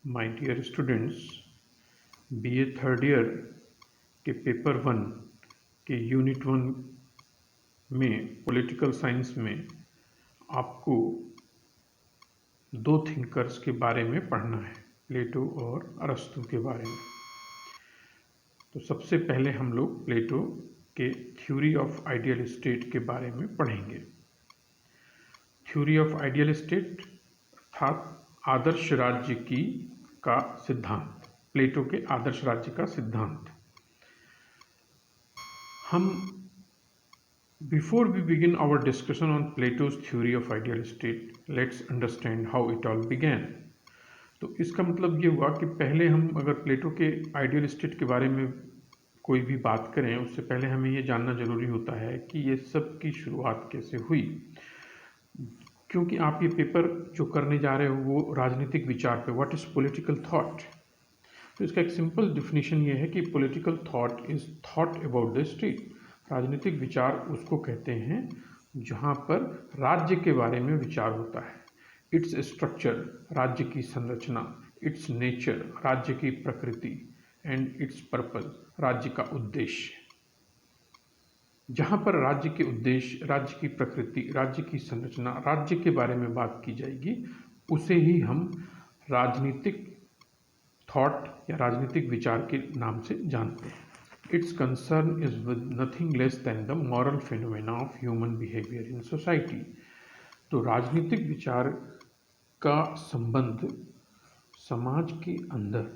My dear students, BA third year के paper 1 के unit 1 में पॉलिटिकल साइंस में आपको दो थिंकर्स के बारे में पढ़ना है, प्लेटो और अरस्तू के बारे में। तो सबसे पहले हम लोग प्लेटो के थ्योरी ऑफ आइडियल स्टेट के बारे में पढ़ेंगे। थ्योरी ऑफ आइडियल स्टेट अर्थात आदर्श राज्य की का सिद्धांत, प्लेटो के आदर्श राज्य का सिद्धांत। हम before we begin our discussion on Plato's theory of ideal state, let's understand how it all began. तो इसका मतलब ये हुआ कि पहले हम अगर प्लेटो के आइडियल स्टेट के बारे में कोई भी बात करें, उससे पहले हमें ये जानना जरूरी होता है कि ये सब की शुरुआत कैसे हुई। क्योंकि आप ये पेपर जो करने जा रहे हो वो राजनीतिक विचार पे, व्हाट इज पॉलिटिकल थॉट। तो इसका एक सिंपल डिफिनीशन ये है कि political thought is thought about the state. राजनीतिक विचार उसको कहते हैं जहाँ पर राज्य के बारे में विचार होता है। इट्स स्ट्रक्चर, राज्य की संरचना, इट्स नेचर, राज्य की प्रकृति, एंड इट्स पर्पज, राज्य का उद्देश्य। जहाँ पर राज्य के उद्देश्य, राज्य की प्रकृति, राज्य की संरचना, राज्य के बारे में बात की जाएगी, उसे ही हम राजनीतिक थॉट या राजनीतिक विचार के नाम से जानते हैं। It's concern is with nothing less than the moral phenomena of human behaviour in society. तो राजनीतिक विचार का संबंध समाज के अंदर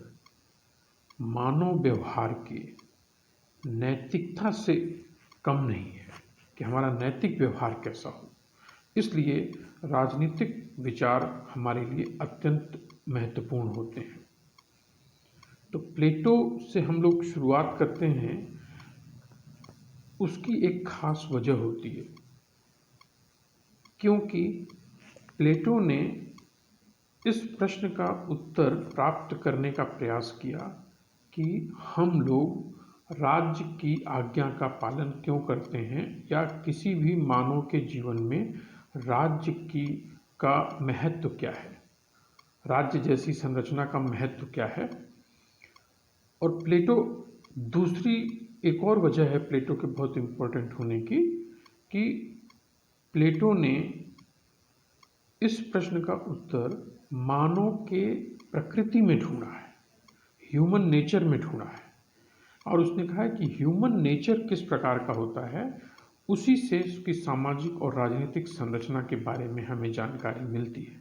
मानव व्यवहार के नैतिकता से कम नहीं है कि हमारा नैतिक व्यवहार कैसा हो। इसलिए राजनीतिक विचार हमारे लिए अत्यंत महत्वपूर्ण होते हैं। तो प्लेटो से हम लोग शुरुआत करते हैं। उसकी एक खास वजह होती है, क्योंकि प्लेटो ने इस प्रश्न का उत्तर प्राप्त करने का प्रयास किया कि हम लोग राज्य की आज्ञा का पालन क्यों करते हैं, या किसी भी मानव के जीवन में राज्य की का महत्व क्या है, राज्य जैसी संरचना का महत्व क्या है। और प्लेटो, दूसरी एक और वजह है प्लेटो के बहुत इम्पोर्टेंट होने की, कि प्लेटो ने इस प्रश्न का उत्तर मानव के प्रकृति में ढूंढा है, ह्यूमन नेचर में ढूंढा है। और उसने कहा है कि ह्यूमन नेचर किस प्रकार का होता है, उसी से उसकी सामाजिक और राजनीतिक संरचना के बारे में हमें जानकारी मिलती है।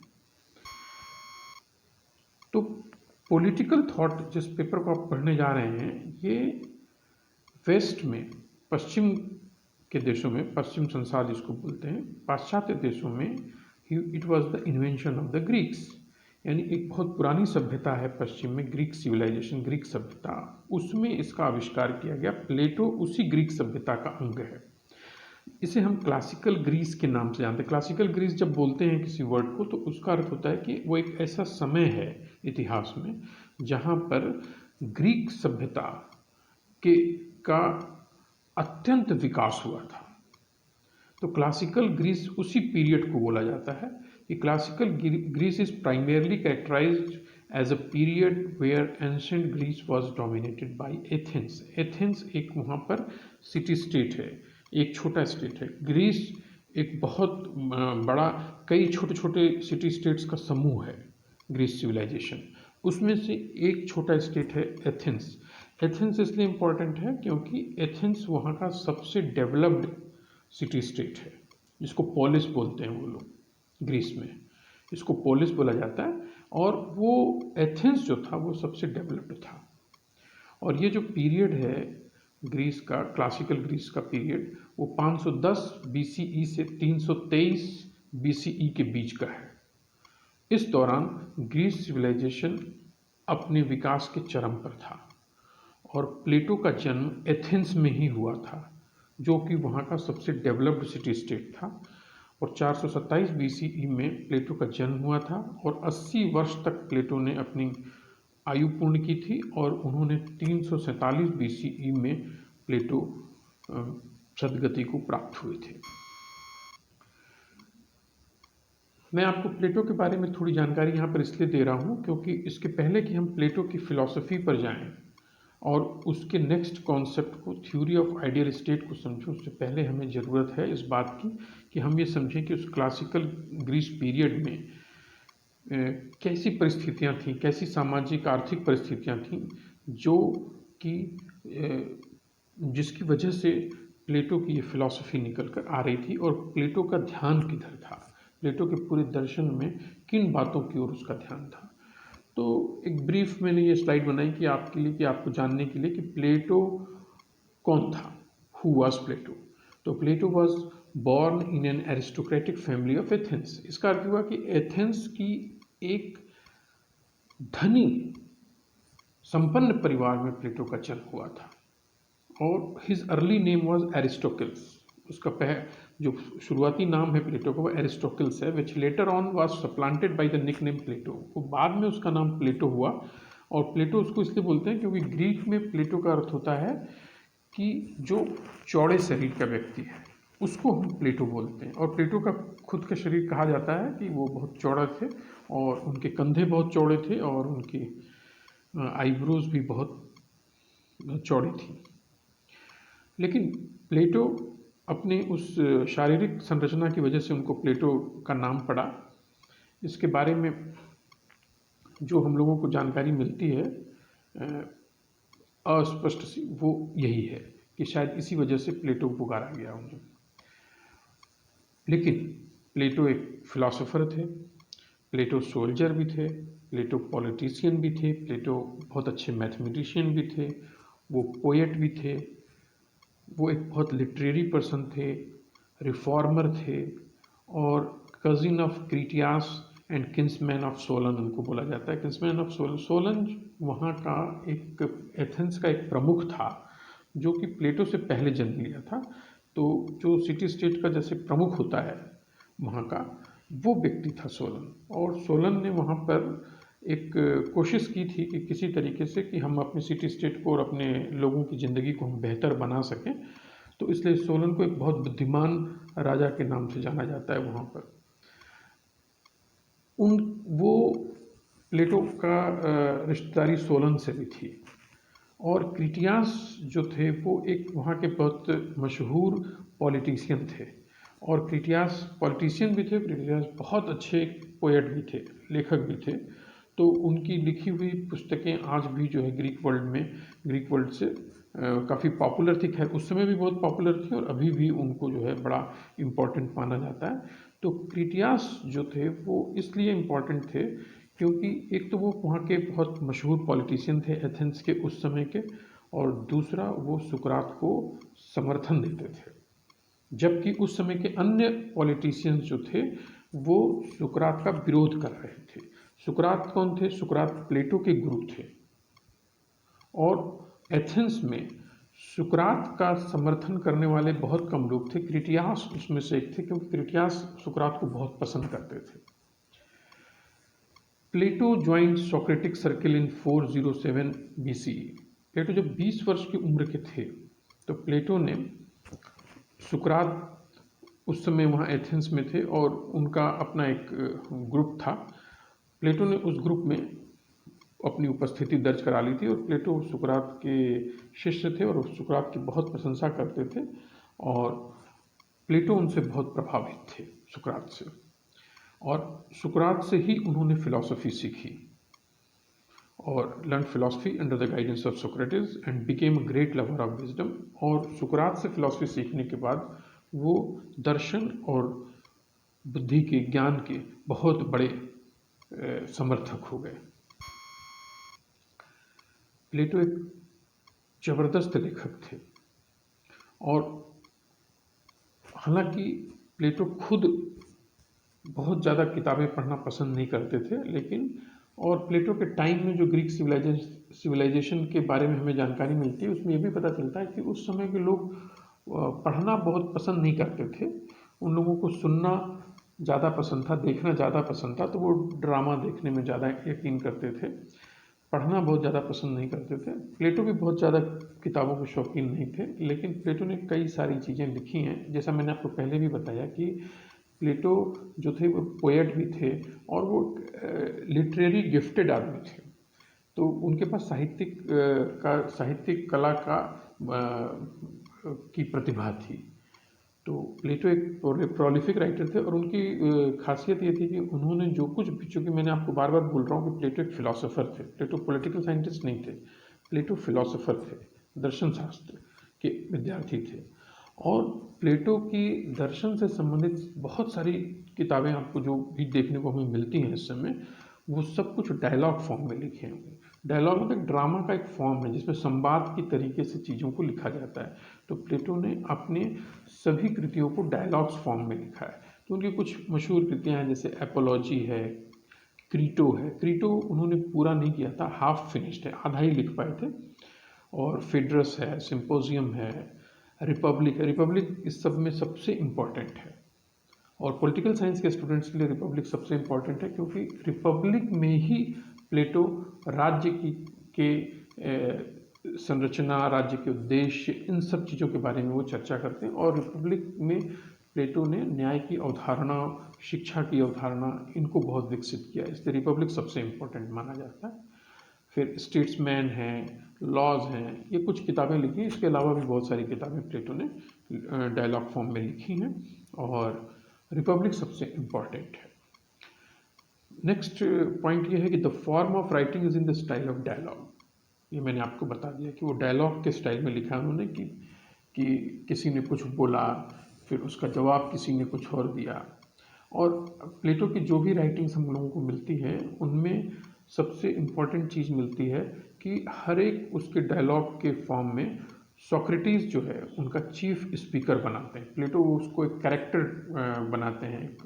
तो पॉलिटिकल थॉट जिस पेपर को आप पढ़ने जा रहे हैं, ये वेस्ट में, पश्चिम के देशों में, पश्चिम संसार जिसको बोलते हैं, पाश्चात्य देशों में, it was the invention of the Greeks. यानी एक बहुत पुरानी सभ्यता है पश्चिम में, ग्रीक सिविलाइजेशन, ग्रीक सभ्यता, उसमें इसका आविष्कार किया गया। प्लेटो उसी ग्रीक सभ्यता का अंग है। इसे हम क्लासिकल ग्रीस के नाम से जानते हैं। क्लासिकल ग्रीस जब बोलते हैं किसी वर्ड को, तो उसका अर्थ होता है कि वो एक ऐसा समय है इतिहास में जहाँ पर ग्रीक सभ्यता के का अत्यंत विकास हुआ था। तो क्लासिकल ग्रीस उसी पीरियड को बोला जाता है कि classical Greece is primarily characterized as a period where ancient Greece was dominated by Athens. Athens एक वहाँ पर सिटी स्टेट है, एक छोटा स्टेट है। ग्रीस एक बहुत बड़ा, कई छोटे छोटे सिटी स्टेट्स का समूह है ग्रीस सिविलाइजेशन। उसमें से एक छोटा स्टेट है एथेंस। एथेंस इसलिए इम्पोर्टेंट है क्योंकि एथेंस वहाँ का सबसे डेवलप्ड सिटी स्टेट है, जिसको पोलिस बोलते हैं वो लोग ग्रीस में, इसको पोलिस बोला जाता है। और वो एथेंस जो था वो सबसे डेवलप्ड था। और ये जो पीरियड है ग्रीस का, क्लासिकल ग्रीस का पीरियड, वो 510 BCE से 323 BCE के बीच का है। इस दौरान ग्रीस सिविलाइजेशन अपने विकास के चरम पर था। और प्लेटो का जन्म एथेंस में ही हुआ था, जो कि वहाँ का सबसे डेवलप्ड सिटी स्टेट था। और 427 BCE में प्लेटो का जन्म हुआ था, और 80 वर्ष तक प्लेटो ने अपनी आयु पूर्ण की थी। और उन्होंने 347 BCE में प्लेटो सदगति को प्राप्त हुए थे। मैं आपको प्लेटो के बारे में थोड़ी जानकारी यहाँ पर इसलिए दे रहा हूँ क्योंकि इसके पहले कि हम प्लेटो की फ़िलॉसफ़ी पर जाएं और उसके नेक्स्ट कॉन्सेप्ट को, थ्योरी ऑफ आइडियल स्टेट को समझें, उससे पहले हमें ज़रूरत है इस बात की कि हम ये समझें कि उस क्लासिकल ग्रीस पीरियड में कैसी परिस्थितियाँ थीं, कैसी सामाजिक आर्थिक परिस्थितियाँ थीं जो कि जिसकी वजह से प्लेटो की ये फ़िलॉसफ़ी निकल कर आ रही थी और प्लेटो का ध्यान किधर था, प्लेटो के पूरे दर्शन में किन बातों की ओर उसका ध्यान था। तो एक ब्रीफ मैंने ये स्लाइड बनाई कि आपके लिए, कि आपको जानने के लिए कि प्लेटो कौन था, हु वाज प्लेटो। तो Plato was born in an aristocratic family of Athens. इसका अर्थ हुआ कि एथेंस की एक धनी संपन्न परिवार में प्लेटो का जन्म हुआ था और हिज अर्ली नेम वाज एरिस्टोकल्स। उसका जो शुरुआती नाम है प्लेटो का वो एरिस्टोकल्स है, which later on was supplanted by the nickname Plato. वो बाद में उसका नाम प्लेटो हुआ और प्लेटो उसको इसलिए बोलते हैं क्योंकि ग्रीक में प्लेटो का अर्थ होता है कि जो चौड़े शरीर का व्यक्ति है उसको हम प्लेटो बोलते हैं। और प्लेटो का खुद का शरीर कहा जाता है कि वो बहुत चौड़ा थे और उनके कंधे बहुत चौड़े थे और उनकी आईब्रोज भी बहुत चौड़ी थी। लेकिन प्लेटो अपने उस शारीरिक संरचना की वजह से उनको प्लेटो का नाम पड़ा। इसके बारे में जो हम लोगों को जानकारी मिलती है अस्पष्ट सी, वो यही है कि शायद इसी वजह से प्लेटो को पुकारा गया उन्हें। लेकिन प्लेटो एक फिलोसोफर थे, प्लेटो सोल्जर भी थे, प्लेटो पॉलिटिशियन भी थे, प्लेटो बहुत अच्छे मैथमेटिशियन भी थे, वो पोएट भी थे, वो एक बहुत लिटरेरी पर्सन थे, रिफॉर्मर थे और cousin of Critias and kinsman of Solon उनको बोला जाता है। किंसमैन ऑफ सोलन, सोलन वहाँ का एक एथेंस का एक प्रमुख था जो कि प्लेटो से पहले जन्म लिया था। तो जो सिटी स्टेट का जैसे प्रमुख होता है वहाँ का, वो व्यक्ति था सोलन। और सोलन ने वहाँ पर एक कोशिश की थी कि किसी तरीके से कि हम अपने सिटी स्टेट को और अपने लोगों की ज़िंदगी को हम बेहतर बना सकें। तो इसलिए सोलन को एक बहुत बुद्धिमान राजा के नाम से जाना जाता है वहाँ पर। वो प्लेटो का रिश्तेदारी सोलन से भी थी। और क्रिटियास जो थे वो एक वहाँ के बहुत मशहूर पॉलिटिशियन थे और क्रिटियास पॉलिटिशियन भी थे, क्रिटियास बहुत अच्छे पोएट भी थे, लेखक भी थे। तो उनकी लिखी हुई पुस्तकें आज भी जो है ग्रीक वर्ल्ड से काफ़ी पॉपुलर थी। खैर उस समय भी बहुत पॉपुलर थी और अभी भी उनको जो है बड़ा इम्पोर्टेंट माना जाता है। तो क्रिटियास जो थे वो इसलिए इम्पोर्टेंट थे क्योंकि एक तो वो वहाँ के बहुत मशहूर पॉलिटिशियन थे एथेंस के उस समय के, और दूसरा वो सुकरात को समर्थन देते थे, जबकि उस समय के अन्य पॉलिटिशियंस जो थे वो सुकरात का विरोध कर रहे थे। सुकरात कौन थे? सुकरात प्लेटो के गुरु थे और एथेंस में सुकरात का समर्थन करने वाले बहुत कम लोग थे। क्रिटियास उसमें से एक थे क्योंकि क्रिटियास सुकरात को बहुत पसंद करते थे। प्लेटो ज्वाइंड सोक्रेटिक सर्किल इन 407 BCE। प्लेटो जब 20 वर्ष की उम्र के थे तो प्लेटो ने सुकरात उस समय वहाँ एथेंस में थे और उनका अपना एक ग्रुप था। प्लेटो ने उस ग्रुप में अपनी उपस्थिति दर्ज करा ली थी और प्लेटो सुकरात के शिष्य थे और सुकरात की बहुत प्रशंसा करते थे और प्लेटो उनसे बहुत प्रभावित थे, सुकरात से। और सुकरात से ही उन्होंने फिलॉसफी सीखी और learn philosophy under the guidance of Socrates and became a great lover of wisdom. और सुकरात से फिलॉसफी सीखने के बाद वो दर्शन और बुद्धि के, ज्ञान के बहुत बड़े समर्थक हो गए। प्लेटो एक जबरदस्त लेखक थे और हालांकि प्लेटो खुद बहुत ज़्यादा किताबें पढ़ना पसंद नहीं करते थे, लेकिन और प्लेटो के टाइम में जो ग्रीक सिविलाइजेशन के बारे में हमें जानकारी मिलती है उसमें ये भी पता चलता है कि उस समय के लोग पढ़ना बहुत पसंद नहीं करते थे। उन लोगों को सुनना ज़्यादा पसंद था, देखना ज़्यादा पसंद था, तो वो ड्रामा देखने में ज़्यादा यकीन करते थे, पढ़ना बहुत ज़्यादा पसंद नहीं करते थे। प्लेटो भी बहुत ज़्यादा किताबों के शौकीन नहीं थे, लेकिन प्लेटो ने कई सारी चीज़ें लिखी हैं। जैसा मैंने आपको पहले भी बताया कि प्लेटो जो थे वो पोएट भी थे और वो लिटरेरी गिफ्टेड आदमी थे, तो उनके पास साहित्यिक कला का की प्रतिभा थी। तो प्लेटो एक प्रोलिफिक राइटर थे और उनकी खासियत ये थी कि उन्होंने जो कुछ भी, चूँकि मैंने आपको बार बार बोल रहा हूँ कि प्लेटो एक फिलोसोफर थे, प्लेटो पॉलिटिकल साइंटिस्ट नहीं थे, प्लेटो फिलोसोफर थे, दर्शन शास्त्र के विद्यार्थी थे। और प्लेटो की दर्शन से संबंधित बहुत सारी किताबें आपको जो भी देखने को हमें मिलती हैं इस समय, वो सब कुछ डायलॉग फॉर्म में लिखे हैं। डायलॉग मतलब ड्रामा का एक फॉर्म है जिसमें संवाद की तरीके से चीज़ों को लिखा जाता है। तो प्लेटो ने अपने सभी कृतियों को डायलॉग्स फॉर्म में लिखा है। तो उनकी कुछ मशहूर कृतियाँ हैं, जैसे एपोलॉजी है, क्रीटो है। क्रीटो उन्होंने पूरा नहीं किया था, हाफ फिनिश्ड है, आधा ही लिख पाए थे। और फेडरस है, सिंपोजियम है, रिपब्लिक है। रिपब्लिक इस सब में सबसे इम्पॉर्टेंट है और पॉलिटिकल साइंस के स्टूडेंट्स के लिए रिपब्लिक सबसे इम्पॉर्टेंट है, क्योंकि रिपब्लिक में ही प्लेटो राज्य के संरचना, राज्य के उद्देश्य, इन सब चीज़ों के बारे में वो चर्चा करते हैं। और रिपब्लिक में प्लेटो ने न्याय की अवधारणा, शिक्षा की अवधारणा, इनको बहुत विकसित किया, इसलिए रिपब्लिक सबसे इम्पोर्टेंट माना जाता है। फिर स्टेट्समैन हैं, लॉज हैं, ये कुछ किताबें लिखी हैं। इसके अलावा भी बहुत सारी किताबें प्लेटो ने डायलॉग फॉर्म में लिखी हैं और रिपब्लिक सबसे इम्पॉर्टेंट है। नेक्स्ट पॉइंट ये है कि the form of writing is in the style of dialogue. ये मैंने आपको बता दिया कि वो डायलॉग के स्टाइल में लिखा है उन्होंने कि किसी ने कुछ बोला, फिर उसका जवाब किसी ने कुछ और दिया। और प्लेटो की जो भी राइटिंग्स हम लोगों को मिलती हैं उनमें सबसे इम्पॉर्टेंट चीज़ मिलती है कि हर एक उसके डायलॉग के फॉर्म में सोक्रेटिस जो है उनका चीफ स्पीकर बनाते हैं। प्लेटो उसको एक कैरेक्टर बनाते हैं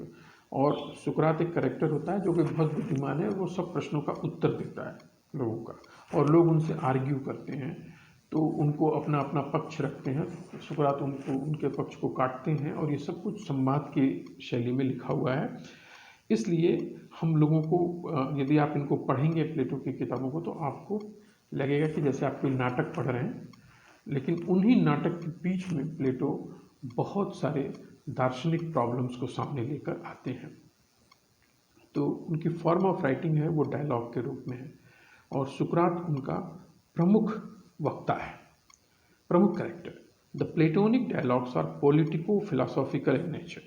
और सुकरात एक कैरेक्टर होता है जो कि बहुत बुद्धिमान है, वो सब प्रश्नों का उत्तर देता है लोगों का, और लोग उनसे आर्ग्यू करते हैं तो उनको अपना अपना पक्ष रखते हैं, सुकरात उनको उनके पक्ष को काटते हैं, और ये सब कुछ संवाद की शैली में लिखा हुआ है। इसलिए हम लोगों को यदि आप इनको पढ़ेंगे प्लेटो की किताबों को, तो आपको लगेगा कि जैसे आप कोई नाटक पढ़ रहे हैं, लेकिन उन्हीं नाटक के बीच में प्लेटो बहुत सारे दार्शनिक प्रॉब्लम्स को सामने लेकर आते हैं। तो उनकी फॉर्म ऑफ राइटिंग है वो डायलॉग के रूप में है, और सुकरात उनका प्रमुख वक्ता है, प्रमुख character. The Platonic dialogues are politico philosophical in nature.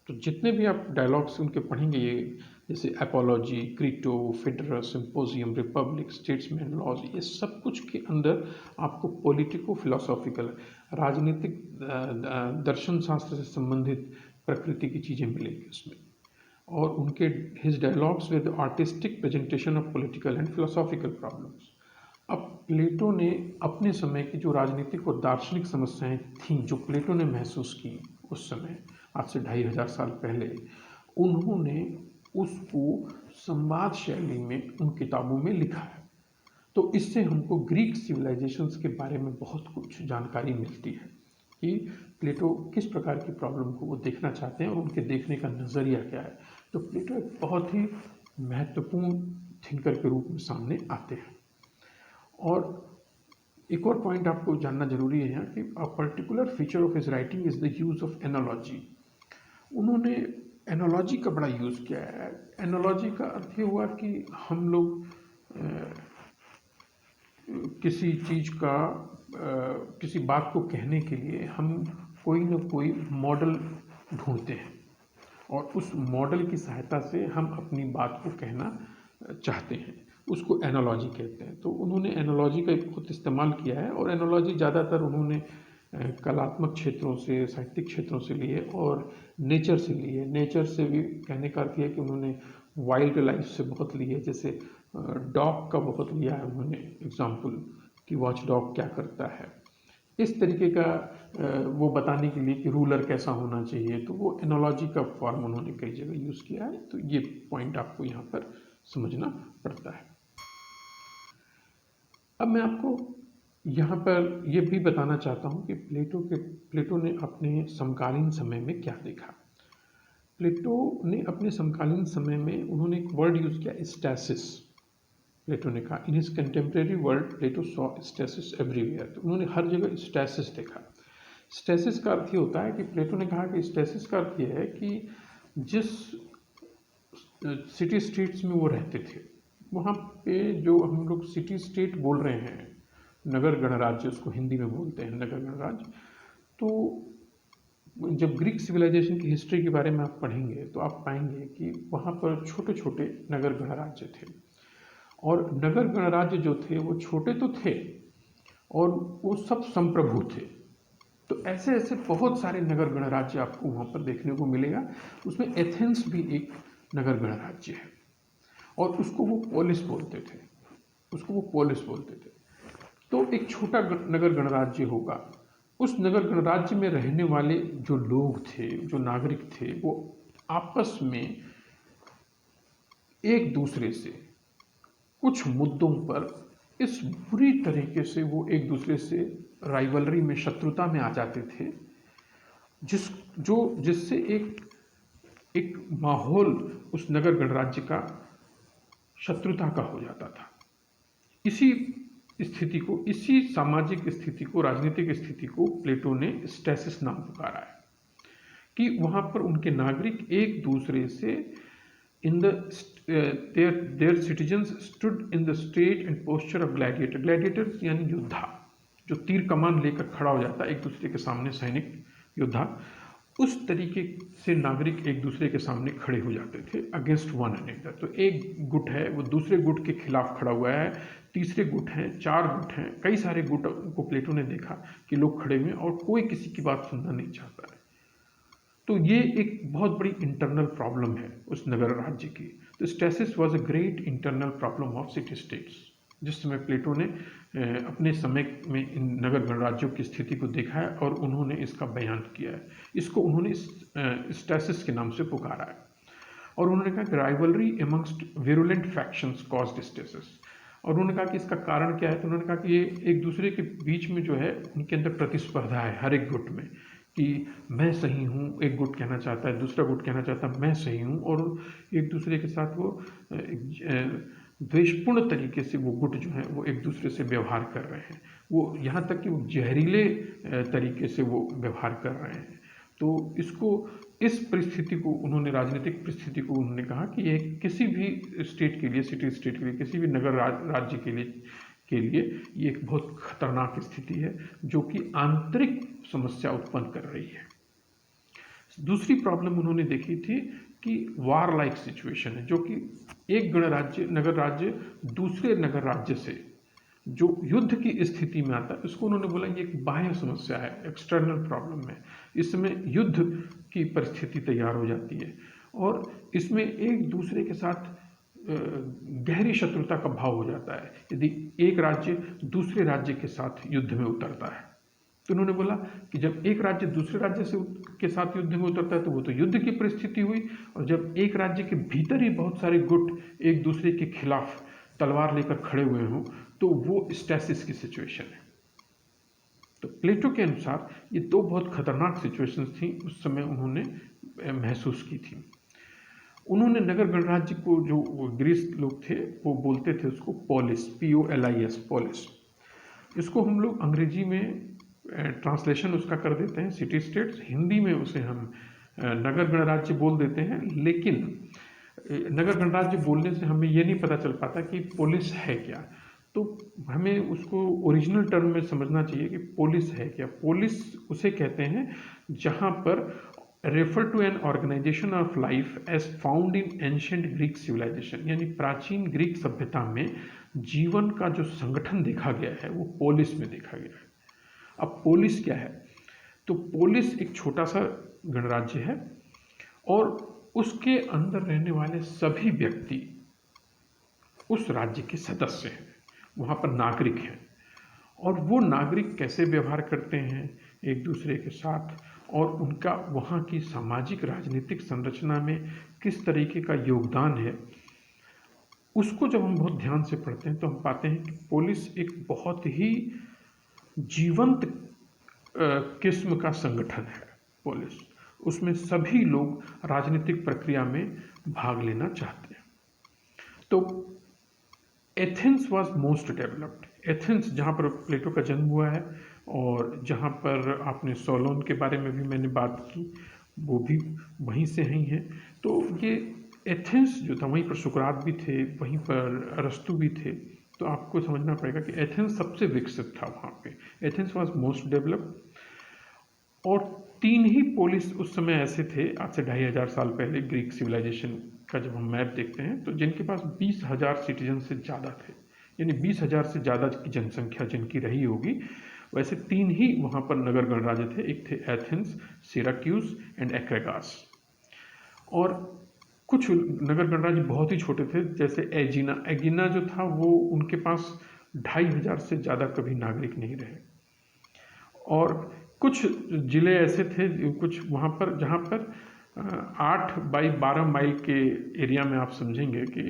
तो जितने भी आप डायलॉग्स उनके पढ़ेंगे, ये जैसे Apology, Crito, Phaedrus, Symposium, Republic, Statesman, Laws, ये सब कुछ के अंदर आपको पॉलिटिको फिलोसॉफिकल, राजनीतिक दर्शन शास्त्र से संबंधित प्रकृति की चीज़ें मिलेंगी उसमें। और उनके his dialogues with artistic presentation of political and philosophical problems. अब प्लेटो ने अपने समय की जो राजनीतिक और दार्शनिक समस्याएं थीं, जो प्लेटो ने महसूस की उस समय, आज से 2500 साल पहले, उन्होंने उसको संवाद शैली में उन किताबों में लिखा है। तो इससे हमको ग्रीक सिविलाइजेशंस के बारे में बहुत कुछ जानकारी मिलती है कि प्लेटो किस प्रकार की प्रॉब्लम को वो देखना चाहते हैं और उनके देखने का नज़रिया क्या है। तो प्लेटो एक बहुत ही महत्वपूर्ण थिंकर के रूप में सामने आते हैं। और एक और पॉइंट आपको जानना जरूरी है यहाँ कि a particular feature of his writing is the use of analogy. उन्होंने एनालॉजी का बड़ा यूज़ किया है। एनालॉजी का अर्थ ये हुआ कि हम लोग किसी चीज़ का किसी बात को कहने के लिए हम कोई न कोई मॉडल ढूंढते हैं और उस मॉडल की सहायता से हम अपनी बात को कहना चाहते हैं, उसको एनालॉजी कहते हैं। तो उन्होंने एनालॉजी का बहुत इस्तेमाल किया है, और एनालॉजी ज़्यादातर उन्होंने कलात्मक क्षेत्रों से, साहित्यिक क्षेत्रों से लिए और नेचर से लिए। नेचर से भी कहने का अर्थ है कि उन्होंने वाइल्ड लाइफ से बहुत लिए, जैसे डॉग का बहुत लिया है उन्होंने एग्जाम्पल कि वॉच डॉग क्या करता है, इस तरीके का वो बताने के लिए कि रूलर कैसा होना चाहिए। तो वो एनालॉजी का फॉर्म उन्होंने कई जगह यूज़ किया है। तो ये पॉइंट आपको यहाँ पर समझना पड़ता है। अब मैं आपको यहाँ पर यह भी बताना चाहता हूँ कि प्लेटो ने अपने समकालीन समय में क्या देखा। प्लेटो ने अपने समकालीन समय में उन्होंने एक वर्ड यूज़ किया, स्टैसिस। प्लेटो ने कहा, in his contemporary world Plato saw stasis everywhere. तो उन्होंने हर जगह स्टैसिस देखा। स्टैसिस का अर्थ ये होता है कि प्लेटो ने कहा कि स्टैसिस का अर्थ ये है कि जिस सिटी स्टेट्स में वो रहते थे, वहाँ पे जो हम लोग सिटी स्टेट बोल रहे हैं, नगर गणराज्य उसको हिंदी में बोलते हैं, नगर गणराज्य। तो जब ग्रीक सिविलाइजेशन की हिस्ट्री के बारे में आप पढ़ेंगे तो आप पाएंगे कि वहाँ पर छोटे छोटे नगर गणराज्य थे, और नगर गणराज्य जो थे वो छोटे तो थे और वो सब संप्रभु थे। तो ऐसे ऐसे बहुत सारे नगर गणराज्य आपको वहाँ पर देखने को मिलेगा। उसमें एथेंस भी एक नगर गणराज्य है, और उसको वो पोलिस बोलते थे, उसको वो पोलिस बोलते थे। तो एक छोटा नगर गणराज्य होगा, उस नगर गणराज्य में रहने वाले जो लोग थे, जो नागरिक थे, वो आपस में एक दूसरे से कुछ मुद्दों पर इस बुरी तरीके से वो एक दूसरे से राइवलरी में, शत्रुता में आ जाते थे, जिससे एक माहौल उस नगर गणराज्य का शत्रुता का हो जाता था। इसी सामाजिक स्थिति को, राजनीतिक स्थिति को प्लेटो ने स्टैसिस नाम पुकारा है, कि वहाँ पर उनके नागरिक एक दूसरे से their citizens stood in the state and posture of gladiator. Gladiators यानी योद्धा, जो तीर कमान लेकर खड़ा हो जाता है एक दूसरे के सामने, सैनिक योद्धा, उस तरीके से नागरिक एक दूसरे के सामने खड़े हो जाते थे अगेंस्ट वन अनदर। तो एक गुट है वो दूसरे गुट के खिलाफ खड़ा हुआ है, तीसरे गुट हैं, चार गुट हैं, कई सारे गुट को प्लेटो ने देखा कि लोग खड़े हुए और कोई किसी की बात सुनना नहीं चाहता है। तो ये एक बहुत बड़ी इंटरनल प्रॉब्लम है उस नगर राज्य की। तो stasis was a great internal problem of city states. जिस समय प्लेटो ने अपने समय में इन नगर गणराज्यों की स्थिति को देखा है और उन्होंने इसका बयान किया है, इसको उन्होंने स्टैसिस के नाम से पुकारा है। और उन्होंने कहा कि rivalry amongst virulent factions caused stasis. और उन्होंने कहा कि इसका कारण क्या है, तो उन्होंने कहा कि ये एक दूसरे के बीच में जो है उनके अंदर प्रतिस्पर्धा है हर एक गुट में, कि मैं सही हूँ, एक गुट कहना चाहता है, दूसरा गुट कहना चाहता है मैं सही हूँ, और एक दूसरे के साथ वो द्वेषपूर्ण तरीके से वो गुट जो है वो एक दूसरे से व्यवहार कर रहे हैं, वो यहाँ तक कि वो जहरीले तरीके से वो व्यवहार कर रहे हैं। तो इस परिस्थिति को उन्होंने, राजनीतिक परिस्थिति को उन्होंने कहा कि ये किसी भी स्टेट के लिए, सिटी स्टेट के लिए, किसी भी नगर राज्य के लिए ये एक बहुत खतरनाक स्थिति है जो कि आंतरिक समस्या उत्पन्न कर रही है। दूसरी प्रॉब्लम उन्होंने देखी थी कि वार लाइक सिचुएशन है, जो कि एक नगर राज्य दूसरे नगर राज्य से जो युद्ध की स्थिति में आता है, इसको उन्होंने बोला ये एक बाह्य समस्या है, एक्सटर्नल प्रॉब्लम है। इसमें युद्ध की परिस्थिति तैयार हो जाती है और इसमें एक दूसरे के साथ गहरी शत्रुता का भाव हो जाता है यदि एक राज्य दूसरे राज्य के साथ युद्ध में उतरता है। तो उन्होंने बोला कि जब एक राज्य दूसरे राज्य के साथ युद्ध में उतरता है तो वो तो युद्ध की परिस्थिति हुई, और जब एक राज्य के भीतर ही बहुत सारे गुट एक दूसरे के खिलाफ तलवार लेकर खड़े हुए हों तो वो स्टैसिस की सिचुएशन है। तो प्लेटो के अनुसार ये दो बहुत खतरनाक सिचुएशंस थी उस समय उन्होंने महसूस की थी। उन्होंने नगर गणराज्य को, जो ग्रीस लोग थे वो बोलते थे उसको पोलिस, POLIS, पोलिस। इसको हम लोग अंग्रेजी में ट्रांसलेशन उसका कर देते हैं सिटी स्टेट्स, हिंदी में उसे हम नगर गणराज्य बोल देते हैं। लेकिन नगर गणराज्य बोलने से हमें ये नहीं पता चल पाता कि पोलिस है क्या, तो हमें उसको ओरिजिनल टर्म में समझना चाहिए कि पोलिस है क्या। पोलिस उसे कहते हैं जहाँ पर refer to an organization of life as found in ancient Greek civilization, यानी प्राचीन ग्रीक सभ्यता में जीवन का जो संगठन देखा गया है वो पोलिस में देखा गया है। अब पोलिस क्या है, तो पोलिस एक छोटा सा गणराज्य है और उसके अंदर रहने वाले सभी व्यक्ति उस राज्य के सदस्य हैं, वहाँ पर नागरिक हैं, और वो नागरिक कैसे व्यवहार करते हैं एक दूसरे के साथ और उनका वहाँ की सामाजिक राजनीतिक संरचना में किस तरीके का योगदान है, उसको जब हम बहुत ध्यान से पढ़ते हैं तो हम पाते हैं कि पोलिस एक बहुत ही जीवंत किस्म का संगठन है। पोलिस, उसमें सभी लोग राजनीतिक प्रक्रिया में भाग लेना चाहते हैं। तो Athens was most developed. Athens जहाँ पर प्लेटो का जन्म हुआ है और जहाँ पर आपने सोलोन के बारे में भी मैंने बात की, वो भी वहीं से ही है। तो ये एथेंस जो था, वहीं पर सुकरात भी थे, वहीं पर अरस्तु भी थे। तो आपको समझना पड़ेगा कि एथेंस सबसे विकसित था वहाँ पे। Athens was most developed. और 3 ही पोलिस उस समय ऐसे थे, आज से 2500 साल पहले ग्रीक सिविलाइजेशन का जब हम मैप देखते हैं, तो जिनके पास 20,000 सिटीजन से ज़्यादा थे, यानी 20,000 से ज़्यादा की जनसंख्या जिनकी रही होगी। वैसे 3 ही वहाँ पर नगर गणराज्य थे, एक थे एथेंस, सिराक्यूज एंड एक्रेगास। और कुछ नगर गणराज्य बहुत ही छोटे थे, जैसे एगिना जो था वो, उनके पास 2,500 से ज़्यादा कभी नागरिक नहीं रहे। और कुछ ज़िले ऐसे थे, कुछ वहाँ पर जहाँ पर 8 बाई 12 माइल के एरिया में आप समझेंगे कि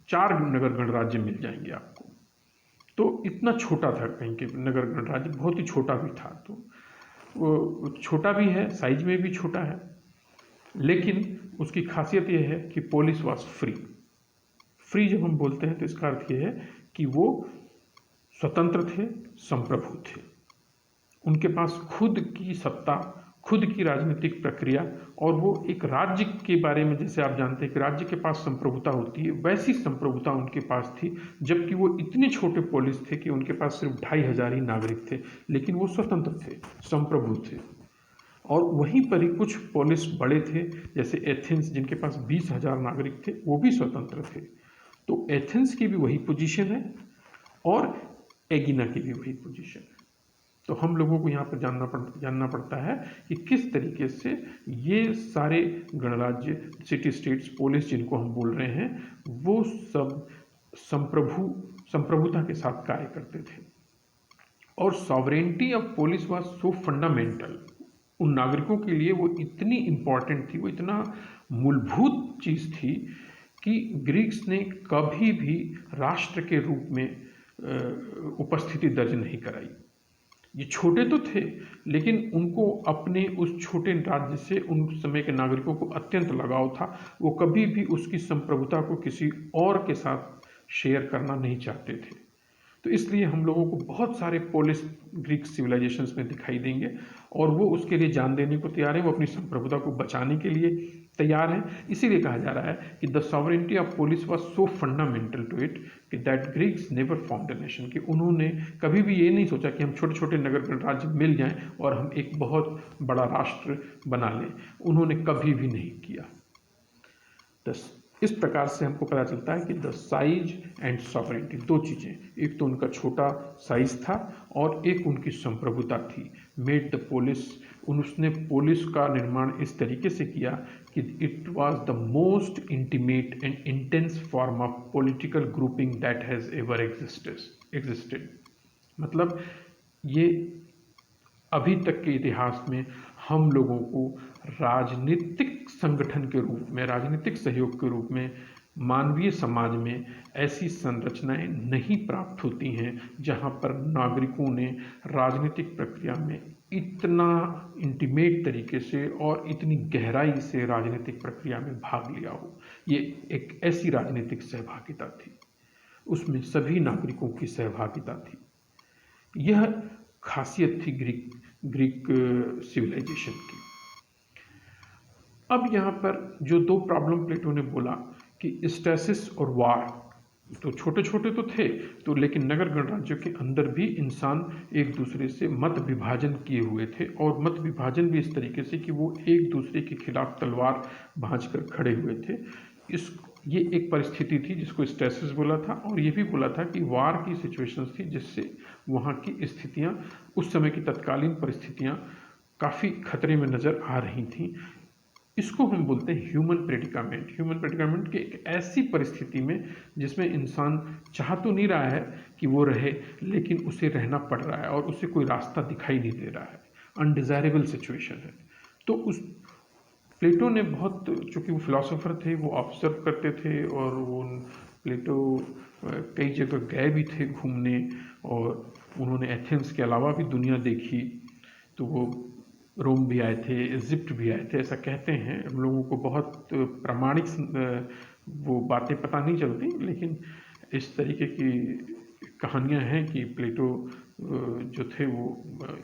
4 नगर गणराज्य मिल जाएंगे आपको। तो इतना छोटा था कहीं के नगर गणराज्य, बहुत ही छोटा भी था। तो वो छोटा भी है, साइज में भी छोटा है, लेकिन उसकी खासियत यह है कि पोलिस वाज फ्री। फ्री जब हम बोलते हैं तो इसका अर्थ यह है कि वो स्वतंत्र थे, संप्रभु थे। उनके पास खुद की सत्ता, खुद की राजनीतिक प्रक्रिया, और वो एक राज्य के बारे में, जैसे आप जानते हैं कि राज्य के पास संप्रभुता होती है, वैसी संप्रभुता उनके पास थी। जबकि वो इतने छोटे पोलिस थे कि उनके पास सिर्फ 2,500 ही नागरिक थे, लेकिन वो स्वतंत्र थे, संप्रभु थे। और वहीं पर ही कुछ पोलिस बड़े थे, जैसे एथेंस जिनके पास 20,000 नागरिक थे, वो भी स्वतंत्र थे। तो एथेंस की भी वही पोजीशन है और एगिना की भी वही पोजीशन है। तो हम लोगों को यहाँ पर जानना पड़ता है कि किस तरीके से ये सारे गणराज्य, सिटी स्टेट्स, पोलिस जिनको हम बोल रहे हैं, वो सब संप्रभुता के साथ कार्य करते थे। और sovereignty of polis was so fundamental, उन नागरिकों के लिए वो इतनी इम्पॉर्टेंट थी, वो इतना मूलभूत चीज़ थी कि ग्रीक्स ने कभी भी राष्ट्र के रूप में उपस्थिति दर्ज नहीं कराई। ये छोटे तो थे, लेकिन उनको अपने उस छोटे राज्य से उन समय के नागरिकों को अत्यंत लगाव था। वो कभी भी उसकी संप्रभुता को किसी और के साथ शेयर करना नहीं चाहते थे। तो इसलिए हम लोगों को बहुत सारे पोलिस ग्रीक सिविलाइजेशंस में दिखाई देंगे, और वो उसके लिए जान देने को तैयार है, वो अपनी संप्रभुता को बचाने के लिए तैयार है। इसीलिए कहा जा रहा है कि the sovereignty of polis was so fundamental to it कि that Greeks never formed a nation, कि उन्होंने कभी भी ये नहीं सोचा कि हम छोटे छोटे नगर गणराज्य मिल जाएं और हम एक बहुत बड़ा राष्ट्र बना लें। उन्होंने कभी भी नहीं किया। इस प्रकार से हमको पता चलता है कि द साइज एंड सॉवरेनिटी, 2 चीज़ें, एक तो उनका छोटा साइज था और एक उनकी संप्रभुता थी। मेड द पोलिस, उसने पोलिस का निर्माण इस तरीके से किया कि it was the most intimate and intense form of political grouping that has ever existed. मतलब ये अभी तक के इतिहास में हम लोगों को राजनीतिक संगठन के रूप में, राजनीतिक सहयोग के रूप में मानवीय समाज में ऐसी संरचनाएं नहीं प्राप्त होती हैं जहां पर नागरिकों ने राजनीतिक प्रक्रिया में इतना इंटीमेट तरीके से और इतनी गहराई से राजनीतिक प्रक्रिया में भाग लिया हो। ये एक ऐसी राजनीतिक सहभागिता थी, उसमें सभी नागरिकों की सहभागिता थी। यह खासियत थी ग्रीक सिविलाइजेशन की। अब यहाँ पर जो 2 प्रॉब्लम प्लेटो ने बोला कि स्टैसिस और वार, तो छोटे छोटे तो थे, तो लेकिन नगर गणराज्यों के अंदर भी इंसान एक दूसरे से मत विभाजन किए हुए थे, और मत विभाजन भी इस तरीके से कि वो एक दूसरे के खिलाफ तलवार भांजकर खड़े हुए थे। ये एक परिस्थिति थी जिसको स्टैसिस बोला था, और ये भी बोला था कि वार की सिचुएशंस थी जिससे वहाँ की स्थितियाँ, उस समय की तत्कालीन परिस्थितियाँ काफ़ी खतरे में नज़र आ रही थीं। इसको हम बोलते हैं ह्यूमन प्रेडिकामेंट। ह्यूमन प्रेडिकामेंट की एक ऐसी परिस्थिति में जिसमें इंसान चाह तो नहीं रहा है कि वो रहे, लेकिन उसे रहना पड़ रहा है और उसे कोई रास्ता दिखाई नहीं दे रहा है, अनडिज़ायरेबल सिचुएशन है। तो उस प्लेटो ने बहुत, चूँकि वो फिलोसोफर थे, वो ऑब्जर्व करते थे, और वो प्लेटो कई जगह गए भी थे घूमने, और उन्होंने एथेंस के अलावा भी दुनिया देखी। तो वो रोम भी आए थे, इजिप्ट भी आए थे, ऐसा कहते हैं। हम लोगों को बहुत प्रामाणिक वो बातें पता नहीं चलती, लेकिन इस तरीके की कहानियां हैं कि प्लेटो जो थे वो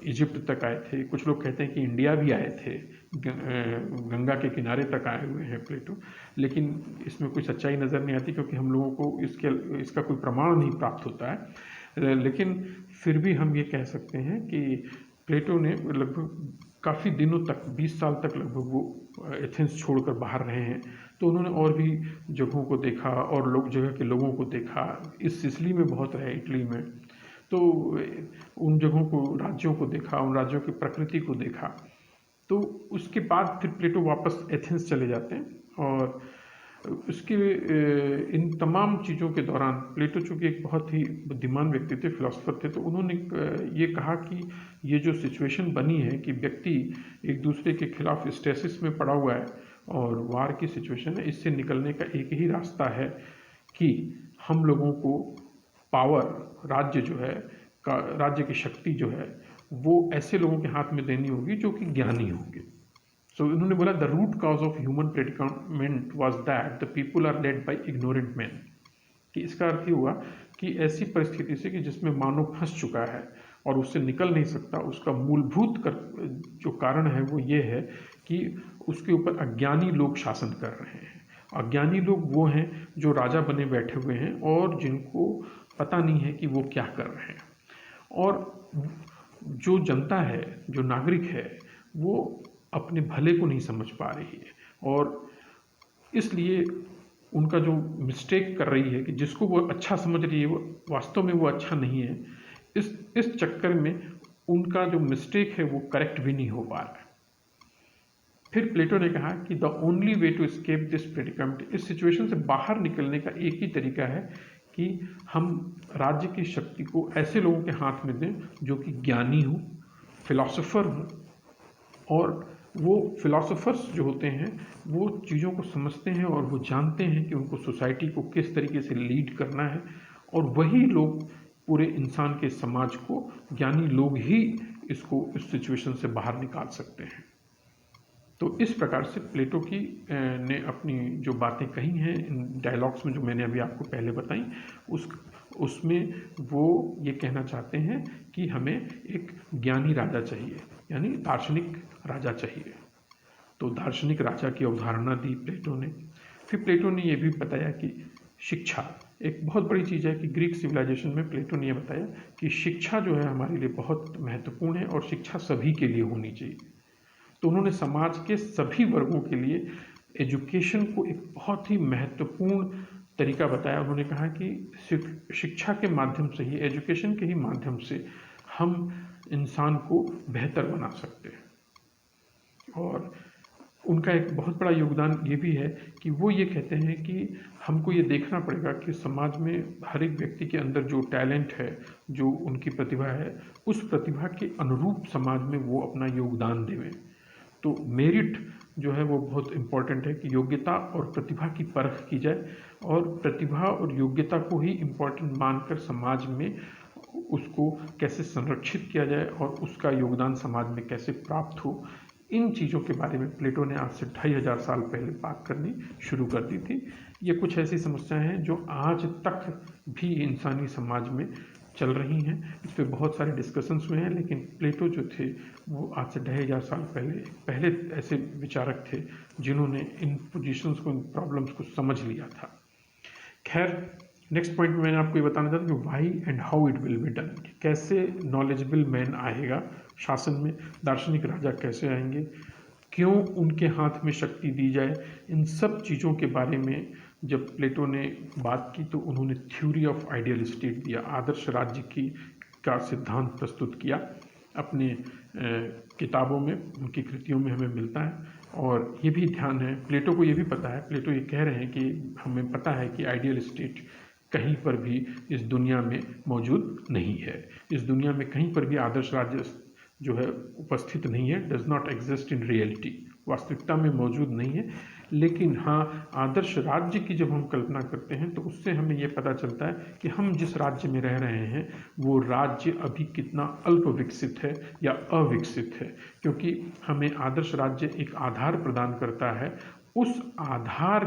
इजिप्ट तक आए थे। कुछ लोग कहते हैं कि इंडिया भी आए थे, गंगा के किनारे तक आए हुए हैं प्लेटो, लेकिन इसमें कोई सच्चाई नज़र नहीं आती क्योंकि हम लोगों को इसका कोई प्रमाण नहीं प्राप्त होता है। लेकिन फिर भी हम ये कह सकते हैं कि प्लेटो ने लगभग काफ़ी दिनों तक, 20 साल तक लगभग वो एथेंस छोड़कर बाहर रहे हैं। तो उन्होंने और भी जगहों को देखा और जगह के लोगों को देखा। इस सिसिली में बहुत रहे, इटली में, तो उन जगहों को, राज्यों को देखा, उन राज्यों की प्रकृति को देखा। तो उसके बाद फिर प्लेटो वापस एथेंस चले जाते हैं और उसके इन तमाम चीज़ों के दौरान प्लेटो चूँकि एक बहुत ही बुद्धिमान व्यक्ति थे, फिलोसफर थे, तो उन्होंने ये कहा कि ये जो सिचुएशन बनी है कि व्यक्ति एक दूसरे के खिलाफ स्टेसिस में पड़ा हुआ है और वार की सिचुएशन है, इससे निकलने का एक ही रास्ता है कि हम लोगों को पावर, राज्य जो है, राज्य की शक्ति जो है वो ऐसे लोगों के हाथ में देनी होगी जो कि ज्ञानी होंगे। सो इन्होंने बोला the root cause of human predicament was that the people are led by ignorant man, कि इसका अर्थ ये हुआ कि ऐसी परिस्थिति से कि जिसमें मानव फंस चुका है और उससे निकल नहीं सकता, उसका मूलभूत जो कारण है वो ये है कि उसके ऊपर अज्ञानी लोग शासन कर रहे हैं। अज्ञानी लोग वो हैं जो राजा बने बैठे हुए हैं और जिनको पता नहीं है कि वो क्या कर रहे हैं, और जो जनता है, जो नागरिक है, वो अपने भले को नहीं समझ पा रही है और इसलिए उनका जो मिस्टेक कर रही है कि जिसको वो अच्छा समझ रही है वो वास्तव में वो अच्छा नहीं है। इस चक्कर में उनका जो मिस्टेक है वो करेक्ट भी नहीं हो पा रहा है। फिर प्लेटो ने कहा कि the only way to escape this predicament, इस सिचुएशन से बाहर निकलने का एक ही तरीका है कि हम राज्य की शक्ति को ऐसे लोगों के हाथ में दें जो कि ज्ञानी हो, फिलॉसफर हो, और वो फिलॉसफर्स जो होते हैं वो चीज़ों को समझते हैं और वो जानते हैं कि उनको सोसाइटी को किस तरीके से लीड करना है, और वही लोग पूरे इंसान के समाज को, ज्ञानी लोग ही इसको इस सिचुएशन से बाहर निकाल सकते हैं। तो इस प्रकार से प्लेटो की ने अपनी जो बातें कही हैं इन डायलॉग्स में, जो मैंने अभी आपको पहले बताई, उसमें वो ये कहना चाहते हैं कि हमें एक ज्ञानी राजा चाहिए, यानी दार्शनिक राजा चाहिए। तो दार्शनिक राजा की अवधारणा दी प्लेटो ने। फिर प्लेटो ने ये भी बताया कि शिक्षा एक बहुत बड़ी चीज़ है, कि ग्रीक सिविलाइजेशन में प्लेटो ने ये बताया कि शिक्षा जो है हमारे लिए बहुत महत्वपूर्ण है और शिक्षा सभी के लिए होनी चाहिए। तो उन्होंने समाज के सभी वर्गों के लिए एजुकेशन को एक बहुत ही महत्वपूर्ण तरीका बताया। उन्होंने कहा कि शिक्षा के माध्यम से ही, एजुकेशन के ही माध्यम से हम इंसान को बेहतर बना सकते हैं। और उनका एक बहुत बड़ा योगदान ये भी है कि वो ये कहते हैं कि हमको ये देखना पड़ेगा कि समाज में हर एक व्यक्ति के अंदर जो टैलेंट है, जो उनकी प्रतिभा है, उस प्रतिभा के अनुरूप समाज में वो अपना योगदान देवें। तो मेरिट जो है वो बहुत इम्पॉर्टेंट है कि योग्यता और प्रतिभा की परख की जाए और प्रतिभा और योग्यता को ही इम्पॉर्टेंट मानकर समाज में उसको कैसे संरक्षित किया जाए और उसका योगदान समाज में कैसे प्राप्त हो। इन चीज़ों के बारे में प्लेटो ने आज से 2500 साल पहले बात करनी शुरू कर दी थी। ये कुछ ऐसी समस्याएं हैं जो आज तक भी इंसानी समाज में चल रही हैं। इस पर बहुत सारे डिस्कशंस हुए हैं, लेकिन प्लेटो जो थे वो आज से 2500 साल पहले ऐसे विचारक थे जिन्होंने इन पोजीशंस को, इन प्रॉब्लम्स को समझ लिया था। खैर, नेक्स्ट पॉइंट में मैंने आपको ये बताना चाहता हूँ कि why and how it will be done, कैसे नॉलेजेबल मैन आएगा शासन में, दार्शनिक राजा कैसे आएंगे, क्यों उनके हाथ में शक्ति दी जाए। इन सब चीज़ों के बारे में जब प्लेटो ने बात की तो उन्होंने थ्योरी ऑफ आइडियल स्टेट दिया, आदर्श राज्य का सिद्धांत प्रस्तुत किया। अपने किताबों में, उनकी कृतियों में हमें मिलता है। और ये भी ध्यान है, प्लेटो को ये भी पता है, प्लेटो ये कह रहे हैं कि हमें पता है कि आइडियल स्टेट कहीं पर भी इस दुनिया में मौजूद नहीं है। इस दुनिया में कहीं पर भी आदर्श राज्य जो है उपस्थित नहीं है, does not exist in reality, वास्तविकता में मौजूद नहीं है। लेकिन हाँ, आदर्श राज्य की जब हम कल्पना करते हैं तो उससे हमें ये पता चलता है कि हम जिस राज्य में रह रहे हैं वो राज्य अभी कितना अल्प विकसित है या अविकसित है, क्योंकि हमें आदर्श राज्य एक आधार प्रदान करता है। उस आधार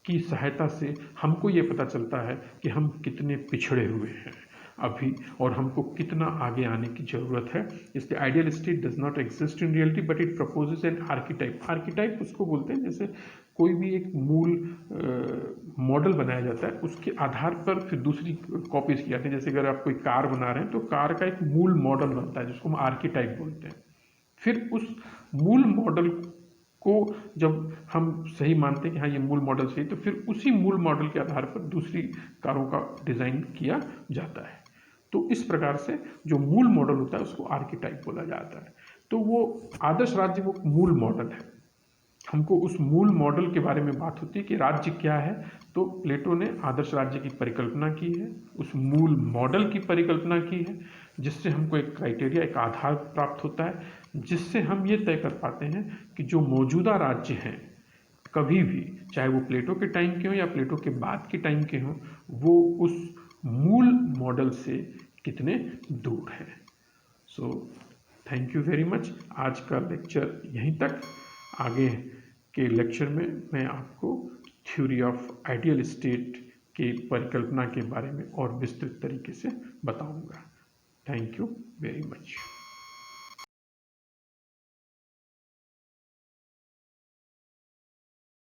की सहायता से हमको ये पता चलता है कि हम कितने पिछड़े हुए हैं, अभी और हमको कितना आगे आने की ज़रूरत है। इसलिए ideal state does not exist in reality but it proposes an archetype. Archetype उसको बोलते हैं जैसे कोई भी एक मूल मॉडल बनाया जाता है, उसके आधार पर फिर दूसरी कॉपीज की जाती है। जैसे अगर आप कोई कार बना रहे हैं तो कार का एक मूल मॉडल बनता है जिसको हम आर्किटाइप बोलते हैं। फिर उस मूल मॉडल को जब हम सही मानते हैं कि हाँ ये मूल मॉडल सही, तो फिर उसी मूल मॉडल के आधार पर दूसरी कारों का डिज़ाइन किया जाता है। तो इस प्रकार से जो मूल मॉडल होता है उसको आर्किटाइप बोला जाता है। तो वो आदर्श राज्य वो मूल मॉडल है। हमको उस मूल मॉडल के बारे में बात होती है कि राज्य क्या है, तो प्लेटो ने आदर्श राज्य की परिकल्पना की है, उस मूल मॉडल की परिकल्पना की है, जिससे हमको एक क्राइटेरिया, एक आधार प्राप्त होता है, जिससे हम ये तय कर पाते हैं कि जो मौजूदा राज्य हैं कभी भी, चाहे वो प्लेटो के टाइम के हों या प्लेटो के बाद के टाइम के हों, वो उस मूल मॉडल से कितने दूर हैं। So thank you very much. आज का लेक्चर यहीं तक। आगे के लेक्चर में मैं आपको थ्योरी ऑफ आइडियल स्टेट की परिकल्पना के बारे में और विस्तृत तरीके से बताऊंगा। Thank you very much.